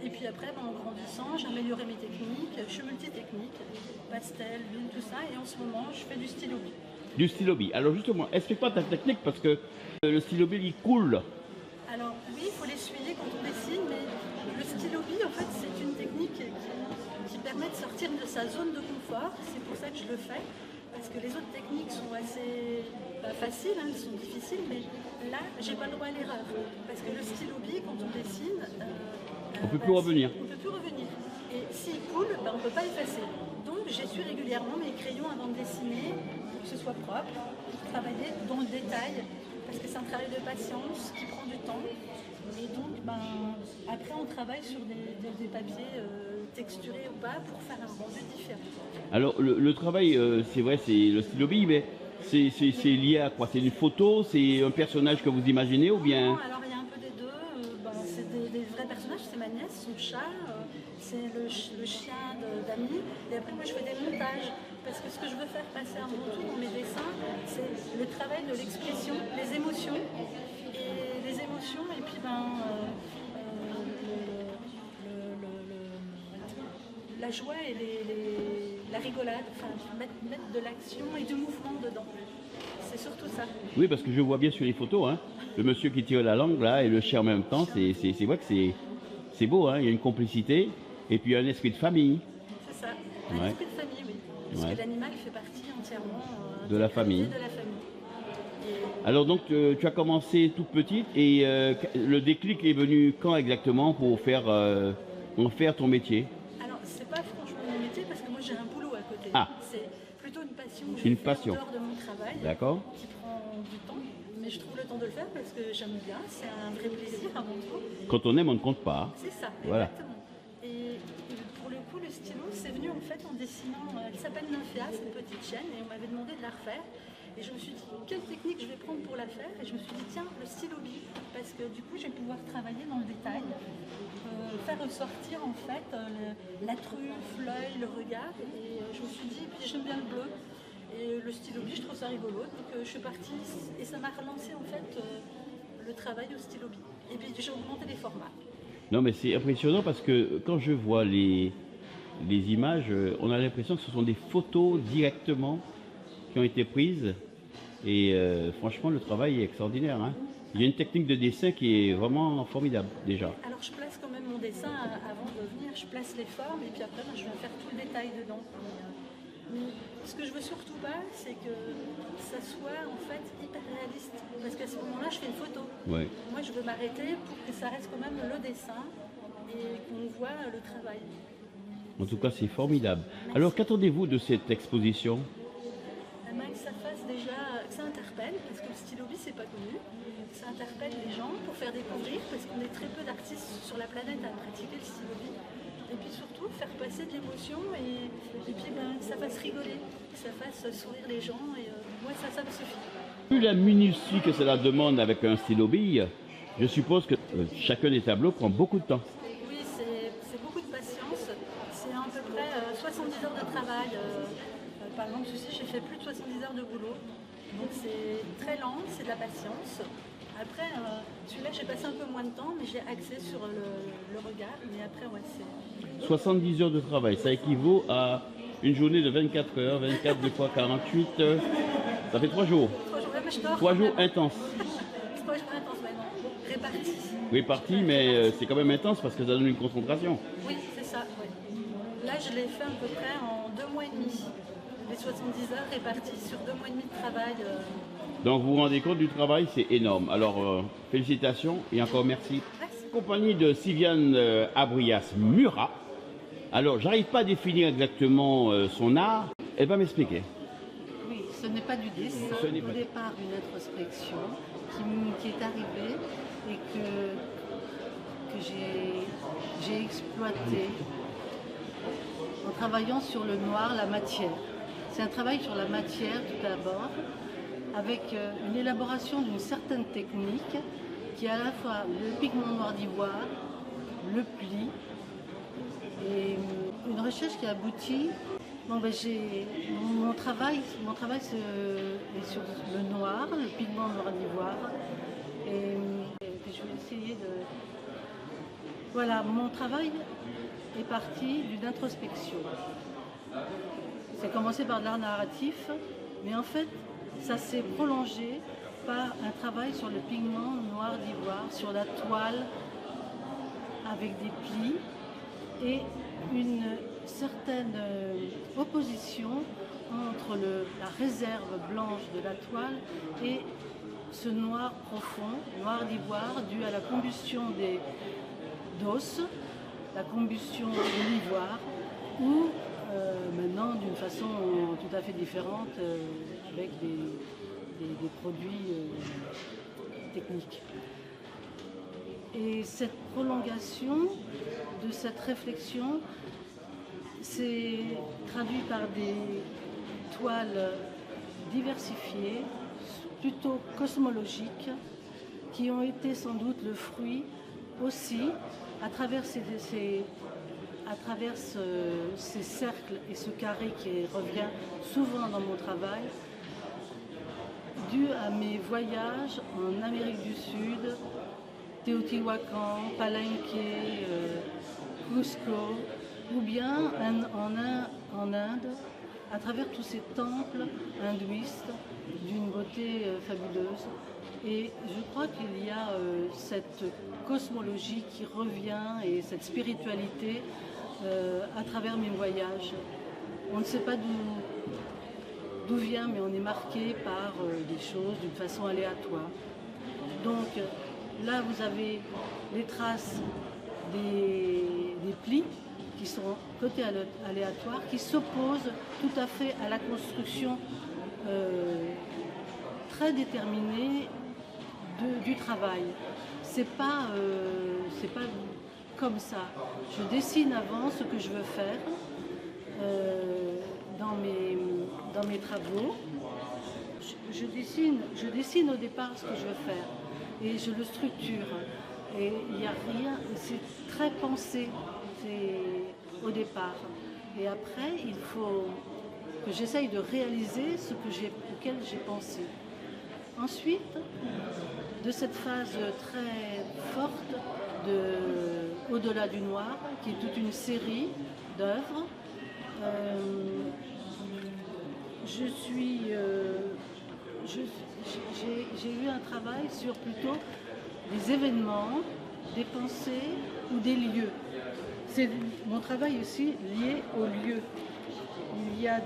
Et puis après, en grandissant, j'ai amélioré mes techniques. Je suis multitechnique, pastel, l'huile, tout ça. Et en ce moment, je fais du stylo-bille. Du stylo-bille. Alors justement, explique-moi ta technique parce que le stylo-bille, il coule. Alors oui, il faut l'essuyer quand on dessine, mais le stylo-bille, en fait, c'est une technique qui permet de sortir de sa zone de confort. C'est pour ça que je le fais, parce que les autres techniques sont assez pas faciles, hein, elles sont difficiles, mais là, j'ai pas le droit à l'erreur. Parce que le stylo bille, quand on dessine, On peut plus revenir. On peut plus revenir. Et s'il coule, ben, on ne peut pas effacer. Donc j'essuie régulièrement mes crayons avant de dessiner, pour que ce soit propre, pour travailler dans le détail, parce que c'est un travail de patience qui prend du temps. Et donc ben, après on travaille sur des papiers texturés ou pas pour faire un rendu différent. Alors le travail, c'est vrai, c'est le stylo bille, mais c'est lié à quoi? C'est une photo, c'est un personnage que vous imaginez ou bien? Non, alors il y a un peu des deux. C'est des vrais personnages, c'est ma nièce, son chat, c'est le chien d'Ami. Et après moi je fais des montages. Parce que ce que je veux faire passer avant tout dans mes dessins, c'est le travail de l'expression, les émotions. Et puis la joie et la rigolade, enfin mettre de l'action et du mouvement dedans. C'est surtout ça. Oui, parce que je vois bien sur les photos, hein, le monsieur qui tire la langue là et le chien en même temps, c'est vrai que c'est beau, hein, il y a une complicité et puis un esprit de famille. C'est ça, un esprit de famille, oui. Parce que l'animal fait partie entièrement de la famille. Alors donc tu as commencé toute petite et le déclic est venu quand exactement pour faire ton métier? Alors c'est pas franchement mon métier parce que moi j'ai un boulot à côté. Ah. C'est plutôt une passion que Une je fais passion. en dehors de mon travail. D'accord. Qui prend du temps, mais je trouve le temps de le faire parce que j'aime bien, c'est un vrai plaisir avant tout. Quand on aime, on ne compte pas. C'est ça, voilà. Exactement. Et pour le coup le stylo c'est venu en fait en dessinant, elle s'appelle Nymphéa, c'est une petite chienne et on m'avait demandé de la refaire. Et je me suis dit, quelle technique je vais prendre pour la faire? Et je me suis dit, tiens, le stylo bille, parce que du coup, je vais pouvoir travailler dans le détail, faire ressortir en fait la truffe, l'œil, le regard. Et je me suis dit, et puis j'aime bien le bleu. Et le stylo bille, je trouve ça rigolo. Donc je suis partie et ça m'a relancé en fait le travail au stylo bille. Et puis j'ai augmenté les formats. Non, mais c'est impressionnant parce que quand je vois les images, on a l'impression que ce sont des photos directement qui ont été prises. Et franchement, le travail est extraordinaire. Hein. Il y a une technique de dessin qui est vraiment formidable déjà. Alors je place quand même mon dessin avant de venir, je place les formes et puis après je vais faire tout le détail dedans. Mais ce que je veux surtout pas, c'est que ça soit en fait hyper réaliste. Parce qu'à ce moment-là, je fais une photo. Ouais. Moi, je veux m'arrêter pour que ça reste quand même le dessin et qu'on voit le travail. En tout cas, c'est formidable. Merci. Alors, qu'attendez-vous de cette exposition? Que ça fasse déjà, que ça interpelle, parce que le stylo bille c'est pas connu, que ça interpelle les gens pour faire découvrir, parce qu'on est très peu d'artistes sur la planète à pratiquer le stylo bille, et puis surtout faire passer de l'émotion et puis que ça fasse rigoler, que ça fasse sourire les gens, et moi ça me suffit. Vu la minutie que cela demande avec un stylo bille, je suppose que chacun des tableaux prend beaucoup de temps. Oui, c'est beaucoup de patience, c'est à peu près 70 heures de travail. Par exemple, ceci, j'ai fait plus de 70 heures de boulot. Donc c'est très lent, c'est de la patience. Après, celui-là, j'ai passé un peu moins de temps, mais j'ai axé sur le regard. Mais après, ouais, c'est... 70 heures de travail, ça équivaut à une journée de 24 heures, 24 2 fois 48, ça fait 3 jours. 3 jours, mais je dors. 3 jours intenses. 3 jours intenses, ouais, non. Répartis. Répartis, mais c'est quand même intense parce que ça donne une concentration. Oui, c'est ça, ouais. Là, je l'ai fait à peu près en 2 mois et demi. Les 70 heures réparties sur 2 mois et demi de travail. Donc vous vous rendez compte du travail, c'est énorme. Alors félicitations et encore merci. Merci. Compagnie de Sylviane Abrias Murat. Alors j'arrive pas à définir exactement son art. Elle va m'expliquer. Oui, ce n'est pas du dessin. Ce n'est Au pas- départ, une introspection qui est arrivée et que j'ai exploitée en travaillant sur le noir, la matière. C'est un travail sur la matière tout d'abord, avec une élaboration d'une certaine technique qui est à la fois le pigment noir d'ivoire, le pli, et une recherche qui aboutit. Bon, mon travail est sur le noir, le pigment noir d'ivoire, et je vais essayer de... Voilà, mon travail est parti d'une introspection. C'est commencé par de l'art narratif, mais en fait, ça s'est prolongé par un travail sur le pigment noir d'ivoire, sur la toile, avec des plis, et une certaine opposition entre la réserve blanche de la toile et ce noir profond, noir d'ivoire, dû à la combustion d'os, la combustion de l'ivoire, ou maintenant d'une façon tout à fait différente avec des produits techniques. Et cette prolongation de cette réflexion s'est traduite par des toiles diversifiées, plutôt cosmologiques, qui ont été sans doute le fruit aussi, à travers ces cercles et ce carré qui revient souvent dans mon travail, dû à mes voyages en Amérique du Sud, Teotihuacan, Palenque, Cusco, ou bien en Inde, à travers tous ces temples hindouistes d'une beauté fabuleuse. Et je crois qu'il y a cette cosmologie qui revient et cette spiritualité à travers mes voyages. On ne sait pas d'où vient, mais on est marqué par des choses d'une façon aléatoire. Donc là, vous avez les traces des plis qui sont côté aléatoire, qui s'opposent tout à fait à la construction très déterminée du travail. C'est pas comme ça. Je dessine avant ce que je veux faire dans mes travaux. Je dessine au départ ce que je veux faire et je le structure. Et il n'y a rien, c'est très pensé au départ. Et après, il faut que j'essaye de réaliser auquel j'ai pensé. Ensuite, de cette phase très forte Au-delà du noir, qui est toute une série d'œuvres, j'ai eu un travail sur plutôt des événements, des pensées ou des lieux. C'est mon travail aussi lié aux lieux. Il y a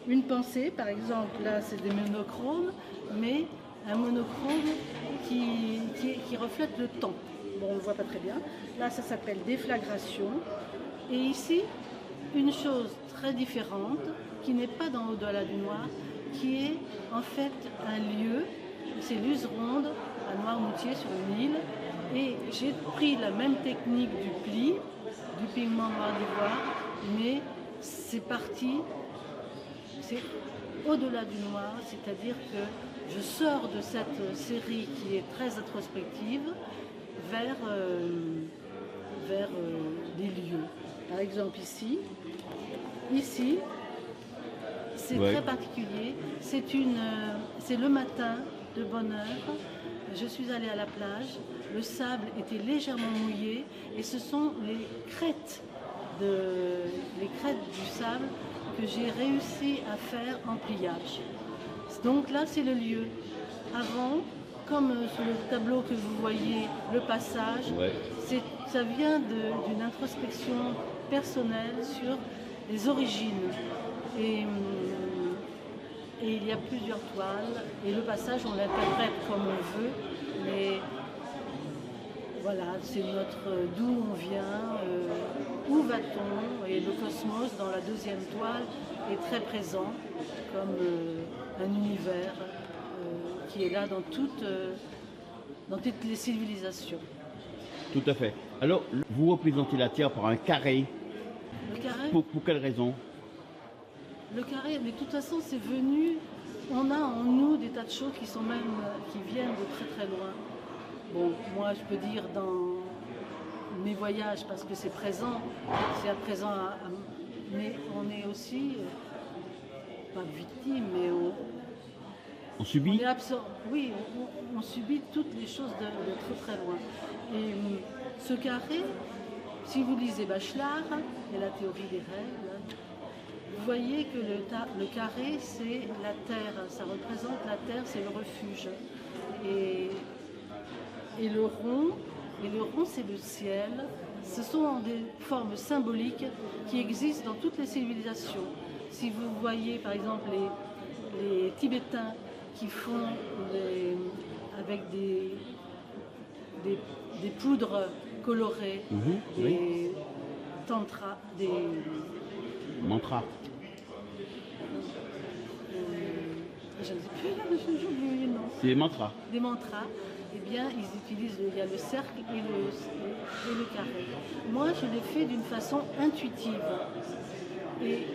une pensée, par exemple, là c'est des monochromes, mais un monochrome qui reflète le temps. Bon, on ne le voit pas très bien. Là, ça s'appelle déflagration. Et ici, une chose très différente, qui n'est pas dans Au-delà du noir, qui est en fait un lieu, c'est l'Useronde, à Noirmoutier sur une île. Et j'ai pris la même technique du pli, du pigment noir d'ivoire, mais c'est parti, c'est au-delà du noir, c'est-à-dire que je sors de cette série qui est très introspective vers des lieux. Par exemple ici, c'est très particulier, c'est le matin de bonne heure, je suis allée à la plage, le sable était légèrement mouillé et ce sont les crêtes du sable que j'ai réussi à faire en pliage. Donc là, c'est le lieu. Avant, comme sur le tableau que vous voyez, le passage, ça vient d'une introspection personnelle sur les origines. Et il y a plusieurs toiles, et le passage, on l'interprète comme on veut, mais voilà, c'est d'où on vient, où va-t-on, et le cosmos dans la deuxième toile est très présent, comme un univers qui est là dans toutes les civilisations. Tout à fait. Alors, vous représentez la Terre par un carré. Le carré ? Pour quelle raison ? Le carré, mais de toute façon, c'est venu. On a en nous des tas de choses qui viennent de très très loin. Bon, moi, je peux dire dans mes voyages parce que c'est présent, c'est à présent, mais on est aussi pas victime, mais on subit. Oui, on subit toutes les choses de très très loin. Et ce carré, si vous lisez Bachelard et la théorie des règles, vous voyez que le carré, c'est la terre, ça représente la terre, c'est le refuge. Et le rond, c'est le ciel. Ce sont des formes symboliques qui existent dans toutes les civilisations. si vous voyez par exemple les Tibétains qui font avec des poudres colorées, des tantras, des mantras. Je ne sais plus, j'ai oublié le nom. C'est des mantras. Des mantras, eh bien, ils utilisent, il y a le cercle et le carré. Moi, je l'ai fait d'une façon intuitive. Et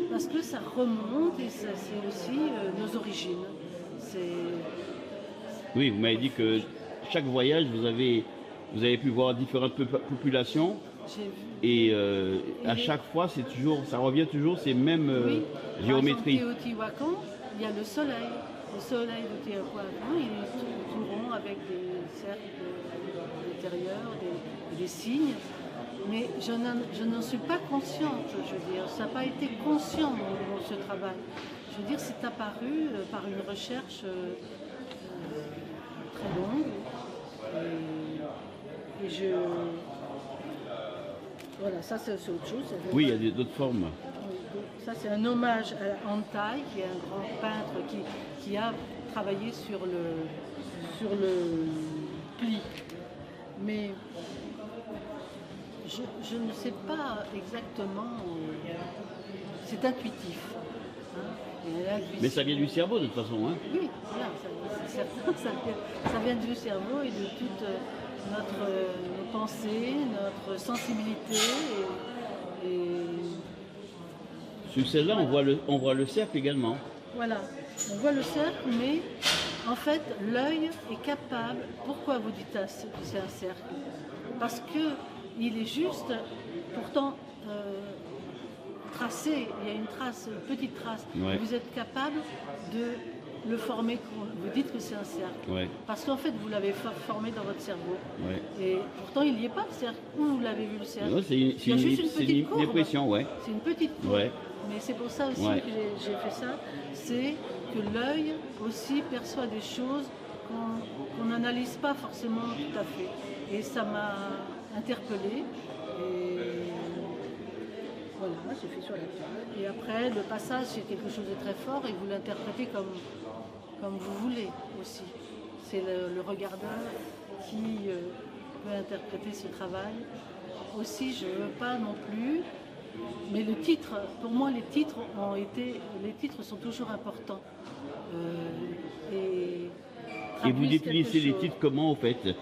parce que ça remonte et c'est aussi nos origines. Oui, vous m'avez dit que chaque voyage, vous avez pu voir différentes populations. Et à chaque fois, ça revient toujours ces mêmes géométries. Par exemple, Teotihuacan, il y a le soleil. Le soleil de Teotihuacan, il est tout rond avec des cercles à l'intérieur, des signes. Mais je n'en suis pas consciente, je veux dire. Ça n'a pas été conscient dans ce travail. Je veux dire, c'est apparu par une recherche très longue. Et voilà, ça c'est autre chose. Oui, il y a d'autres formes. Ça c'est un hommage à Antai, qui est un grand peintre qui a travaillé sur le pli. Mais je ne sais pas exactement, c'est intuitif. Hein. Mais ça vient du cerveau de toute façon. Hein. Oui, voilà, c'est certain, ça vient du cerveau et de toute nos pensées, notre sensibilité. Sur celle-là, on voit le cercle également. Voilà, on voit le cercle, mais en fait, l'œil est capable. Pourquoi vous dites que c'est un cercle? Parce qu'il est juste, pourtant, tracé, il y a une trace, une petite trace. Ouais. Vous êtes capable de le former, vous dites que c'est un cercle. Ouais. Parce qu'en fait, vous l'avez formé dans votre cerveau. Ouais. Et pourtant, il n'y est pas le cercle. Où vous l'avez vu le cercle? Non, c'est une impression, ouais. C'est une petite courbe. Ouais. Mais c'est pour ça aussi que j'ai fait ça. C'est que l'œil aussi perçoit des choses qu'on n'analyse pas forcément tout à fait. Et ça m'a interpellée. Et voilà, j'ai fait sur la toile. Et après, le passage, c'est quelque chose de très fort et vous l'interprétez comme vous voulez aussi. C'est le regardeur qui peut interpréter ce travail. Aussi, je ne veux pas non plus, mais le titre, pour moi, les titres sont toujours importants. Et vous définissez les titres comment, en fait?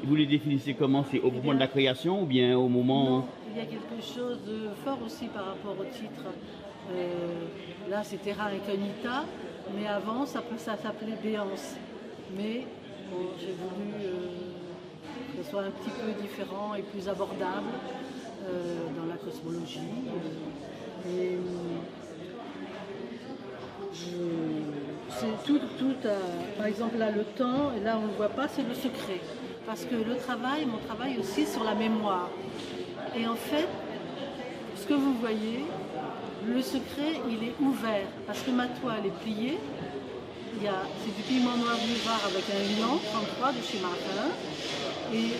Vous les définissez comment? C'est au moment de la création ou bien au moment... Non, il y a quelque chose de fort aussi par rapport au titre. Là, c'est Terra Incognita, mais avant, ça s'appelait Béance. Mais bon, j'ai voulu que ce soit un petit peu différent et plus abordable dans la cosmologie. C'est tout par exemple là le temps, et là on ne le voit pas, c'est le secret. Parce que mon travail aussi sur la mémoire. Et en fait, ce que vous voyez, le secret il est ouvert, parce que ma toile est pliée, c'est du pigment noir buvard avec un liant 33 de chez Martin, et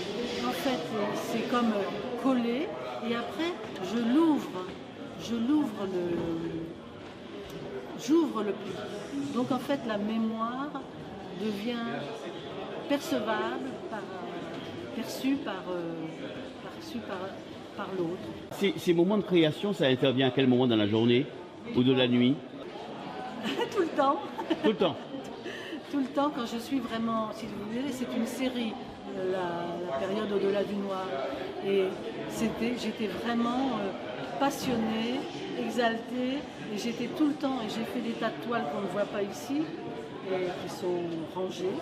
en fait c'est comme collé, et après j'ouvre le pli. Donc en fait la mémoire devient percevable, perçue par l'autre. Ces moments de création, ça intervient à quel moment dans la journée ou de la nuit? Tout le temps. Tout le temps. Tout le temps, quand je suis vraiment, si vous voulez, c'est une série, la période au-delà du noir. Et j'étais vraiment passionnée, exaltée, et j'étais tout le temps, et j'ai fait des tas de toiles qu'on ne voit pas ici, et qui sont rangées,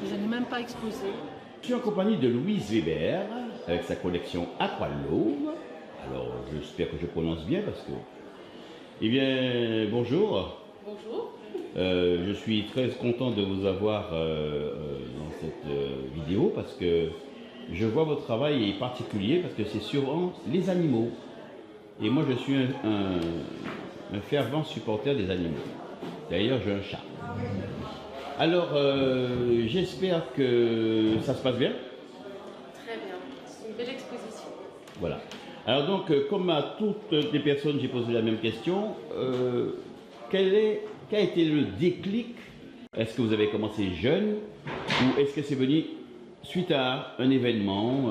que je n'ai même pas exposées. Je suis en compagnie de Louise Weber, avec sa collection Aqualove. Alors, j'espère que je prononce bien, parce que... Eh bien, bonjour. Bonjour. Je suis très content de vous avoir dans cette vidéo, parce que je vois votre travail est particulier, parce que c'est sur les animaux. Et moi, je suis un fervent supporter des animaux. D'ailleurs, j'ai un chat. Alors, j'espère que ça se passe bien. Très bien. C'est une belle exposition. Voilà. Alors donc, comme à toutes les personnes, j'ai posé la même question. Quel a été le déclic? Est-ce que vous avez commencé jeune ou est-ce que c'est venu suite à un événement?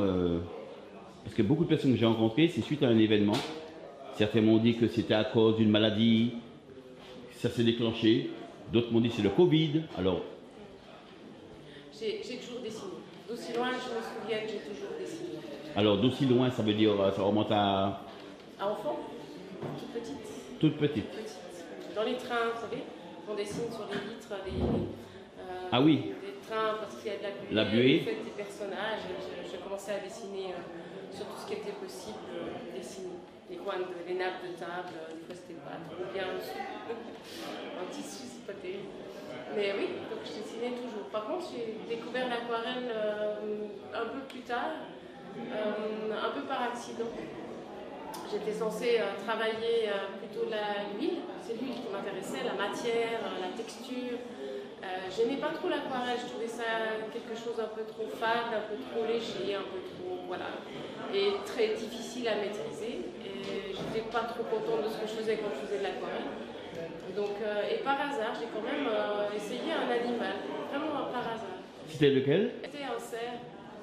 Parce que beaucoup de personnes que j'ai rencontrées, c'est suite à un événement. Certains m'ont dit que c'était à cause d'une maladie, ça s'est déclenché. D'autres m'ont dit que c'est le Covid. Alors, j'ai toujours dessiné. D'aussi loin, je me souviens que j'ai toujours dessiné. Alors, d'aussi loin, ça veut dire, ça remonte à... À enfant, toute petite. Toute petite. Dans les trains, vous savez, on dessine sur les vitres Ah oui. des trains parce qu'il y a de La buée. Vous faites des personnages. Je commençais à dessiner sur tout ce qui était possible dessiner. Les coins, les nappes de table, des fois c'était pas trop bien en tissu, c'est pas terrible. Mais oui, donc je dessinais toujours. Par contre, j'ai découvert l'aquarelle un peu plus tard, un peu par accident. J'étais censée travailler plutôt l'huile, c'est l'huile qui m'intéressait, la matière, la texture. J'aimais pas trop l'aquarelle, je trouvais ça quelque chose un peu trop fade, un peu trop léger, un peu trop, voilà, et très difficile à maîtriser. Et j'étais pas trop contente de ce que je faisais quand je faisais de l'aquarelle. Donc, et par hasard, j'ai quand même essayé un animal, vraiment par hasard. C'était lequel? C'était un cerf.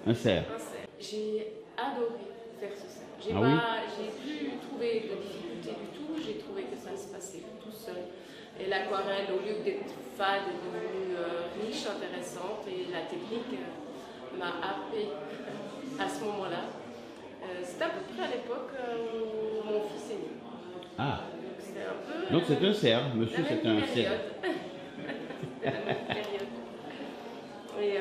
Un cerf. Un cerf. J'ai adoré faire ce cerf. J'ai plus trouvé de difficulté du tout, j'ai trouvé que ça se passait tout seul. Et l'aquarelle, au lieu d'être fade, est devenue riche, intéressante, et la technique m'a happée à ce moment-là. C'était à peu près à l'époque où mon fils est né. Ah. Donc c'est un cerf, monsieur, c'est un cerf. La même période. Et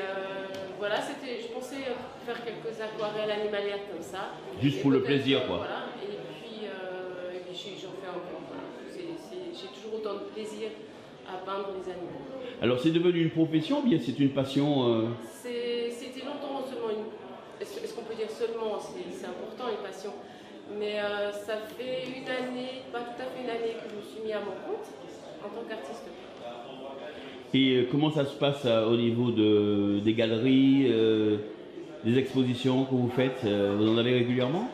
voilà, je pensais faire quelques aquarelles animalières comme ça. Juste pour le plaisir, quoi. Voilà, et puis j'en fais encore. Voilà. J'ai toujours autant de plaisir à peindre les animaux. Alors c'est devenu une profession ou bien c'est une passion C'était longtemps seulement une... Est-ce qu'on peut dire seulement, c'est important, une passion. Mais ça fait une année, pas tout à fait une année, que je me suis mis à mon compte en tant qu'artiste. Et comment ça se passe au niveau des galeries, des expositions que vous faites? Vous en avez régulièrement?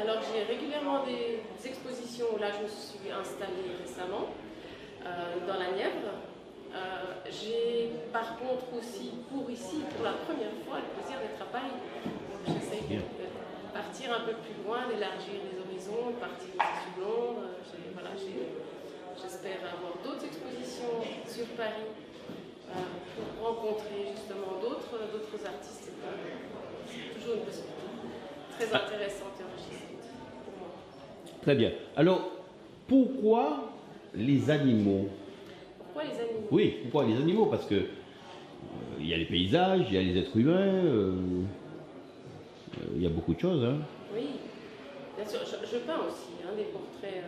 Alors j'ai régulièrement des expositions. Là, je me suis installée récemment dans la Nièvre. J'ai par contre aussi pour la première fois, le plaisir d'être à Paris. Donc j'essaie de partir un peu plus loin, d'élargir les horizons, de partir aussi sur Londres. Voilà, j'espère avoir d'autres expositions sur Paris pour rencontrer justement d'autres artistes. C'est toujours une possibilité très intéressante et enrichissante pour moi. Très bien. Alors, pourquoi les animaux? Pourquoi les animaux? Oui, pourquoi les animaux? Parce que il y a les paysages, il y a les êtres humains, il y a beaucoup de choses. Hein. Oui, bien sûr. Je peins aussi des portraits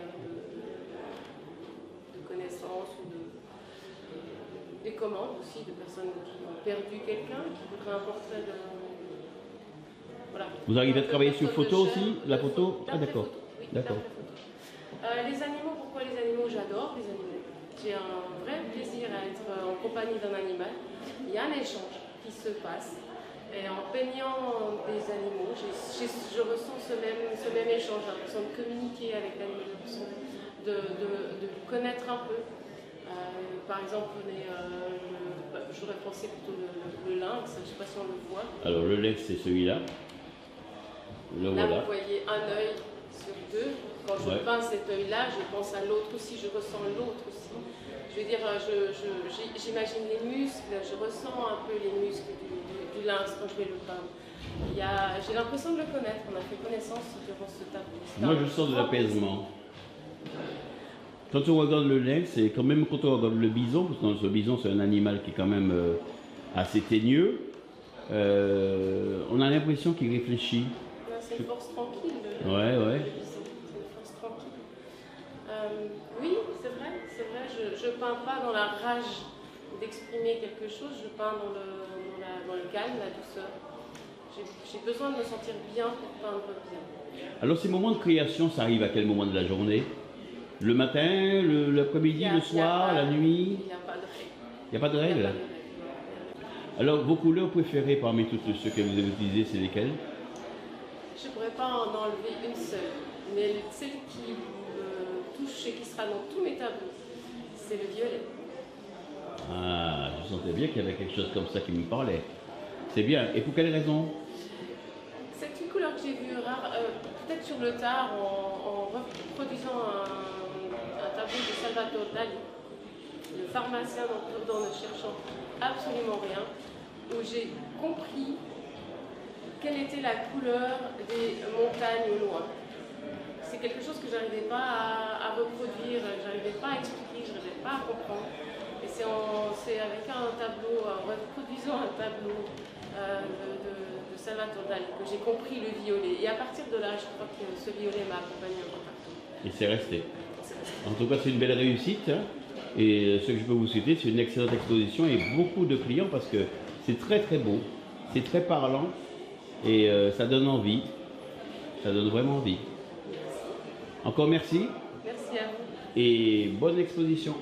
de connaissances ou des commandes aussi de personnes qui ont perdu quelqu'un, qui voudraient un portrait de... Voilà. Vous arrivez à travailler sur photo aussi? La photo? Ah d'accord. Oui, d'accord. Les animaux, pourquoi les animaux? J'adore les animaux. J'ai un vrai plaisir à être en compagnie d'un animal. Il y a un échange qui se passe. Et en peignant des animaux, je ressens ce même échange, j'ai l'impression de communiquer avec l'animal, j'ai l'impression de connaître un peu. Par exemple, j'aurais pensé plutôt le lynx, je ne sais pas si on le voit. Alors le lynx, c'est celui-là. Là, voilà. vous voyez un œil sur deux. Quand je peins cet œil-là, je pense à l'autre aussi, je ressens l'autre aussi. Je veux dire, j'imagine les muscles, je ressens un peu les muscles du lynx quand je vais le peindre. J'ai l'impression de le connaître, on a fait connaissance durant ce tableau. Moi, je sens de l'apaisement. Quand on regarde le lynx, et quand même quand on regarde le bison, parce que le bison, c'est un animal qui est quand même assez teigneux, on a l'impression qu'il réfléchit. C'est une force tranquille. Ouais. Le bison, c'est une force tranquille. Oui, c'est vrai, je peins pas dans la rage d'exprimer quelque chose, je peins dans le calme, la douceur. J'ai besoin de me sentir bien pour peindre bien. Alors ces moments de création, ça arrive à quel moment de la journée? Le matin, l'après-midi, le soir, la nuit? Il n'y a pas de règle. Il n'y a pas de règle? Alors vos couleurs préférées parmi toutes ceux que vous avez utilisés, c'est lesquelles? Je ne pourrais pas en enlever une seule. Mais celle qui me touche et qui sera dans tous mes tableaux, c'est le violet. Ah, je sentais bien qu'il y avait quelque chose comme ça qui me parlait. C'est bien. Et pour quelle raison? C'est une couleur que j'ai vue rare, peut-être sur le tard, en reproduisant un tableau de Salvatore Dali, le pharmacien dans ne cherchant absolument rien, où j'ai compris quelle était la couleur des montagnes au loin. C'est quelque chose que je n'arrivais pas à reproduire, je n'arrivais pas à expliquer, je n'arrivais pas à comprendre. Et c'est avec un tableau, en reproduisant un tableau de Salvatore Dali que j'ai compris le violet. Et à partir de là, je crois que ce violet m'a accompagné un peu partout. Et c'est resté. En tout cas, c'est une belle réussite. Hein. Et ce que je peux vous souhaiter, c'est une excellente exposition et beaucoup de clients parce que c'est très très beau, c'est très parlant et ça donne envie. Ça donne vraiment envie. Encore merci. Merci à vous. Et bonne exposition.